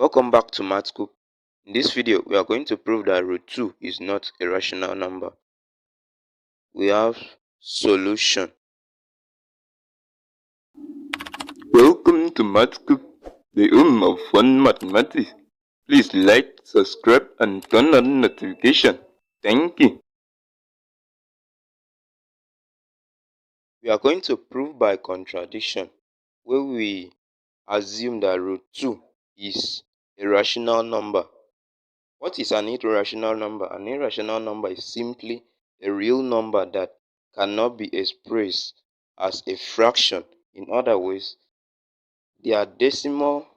Welcome back to MathKub. In this video, we are going to prove that root 2 is not a rational number. We have solution. Welcome to MathKub, the home of fun mathematics. Please like, subscribe and turn on notification. Thank you. We are going to prove by contradiction, where we assume that root 2 is a rational number. What is an irrational number? An irrational number is simply a real number that cannot be expressed as a fraction. In other words, their decimal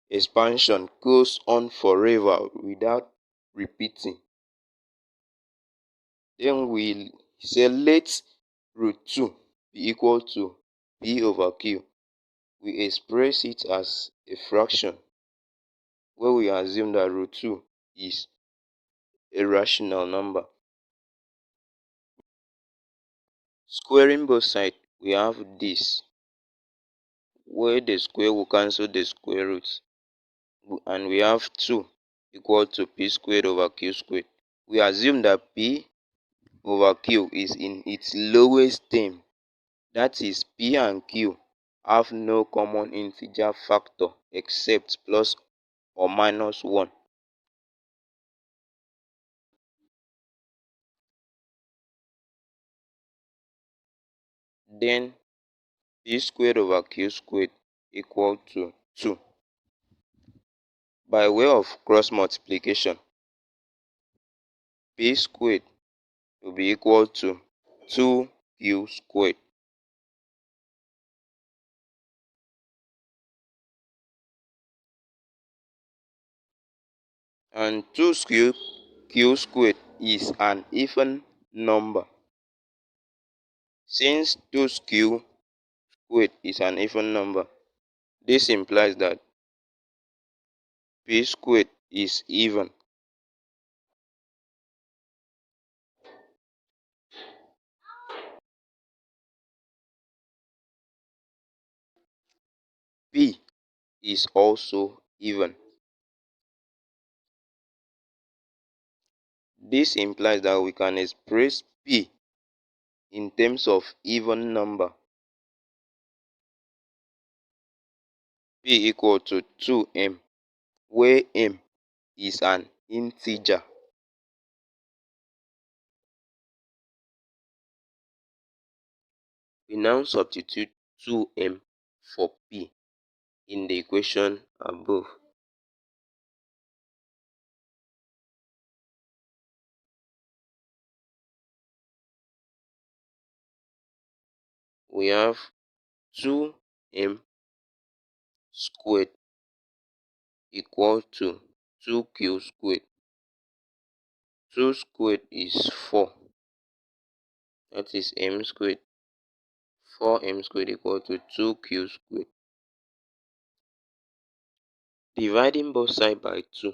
expansion goes on forever without repeating. Then we say let root 2 be equal to p over q. We express it as a fraction where we assume that root 2 is a rational number. Squaring both sides, we have this, where the square will cancel the square root, and we have 2 equal to p squared over q squared. We assume that p over q is in its lowest term, that is, p and q have no common integer factor except plus or minus 1. Then p squared over q squared equal to 2. By way of cross multiplication, p squared will be equal to 2q squared. And 2q squared is an even number. Since 2q squared is an even number, this implies that p squared is even. P is also even. This implies that we can express p in terms of even number. P equal to 2m, where m is an integer. We now substitute 2m for p in the equation above. We have 2m squared equal to 2q squared. 2 squared is 4. That is m squared. 4m squared equal to 2q squared. Dividing both sides by 2,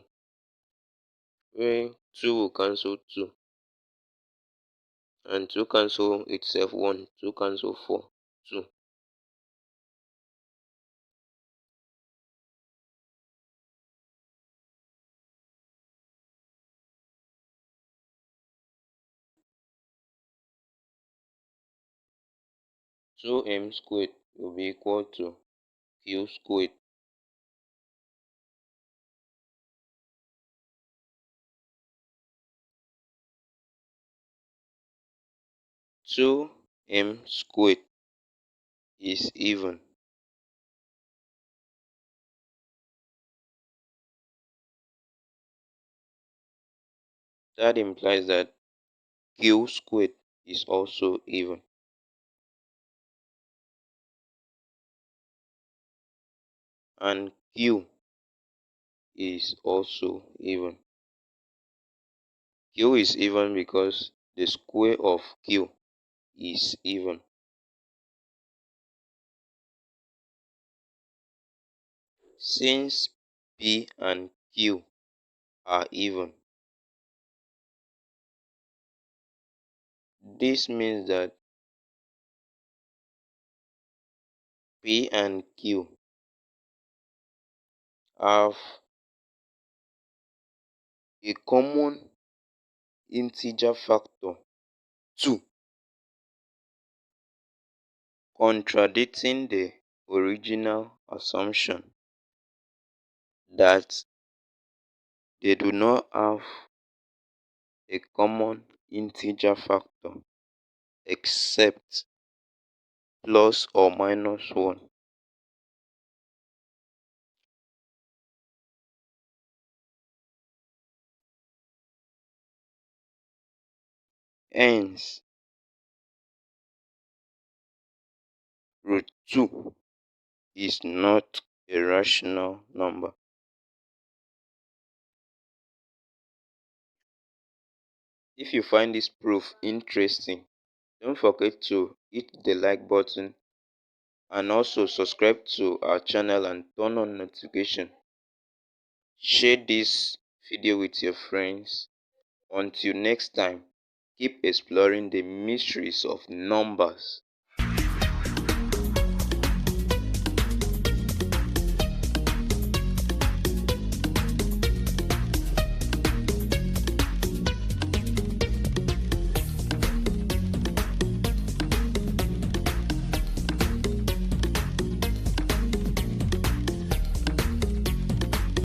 where 2 will cancel 2, and 2 cancel itself 1, 2 cancel 4, 2. So m squared will be equal to q squared. So m squared is even. That implies that q squared is also even. And q is also even. Q is even because the square of q is even. Since p and q are even, this means that p and q have a common integer factor 2, contradicting the original assumption that they do not have a common integer factor except plus or minus 1. Hence, root 2 is not a rational number. If you find this proof interesting, don't forget to hit the like button and also subscribe to our channel and turn on notification. Share this video with your friends. Until next time, keep exploring the mysteries of numbers.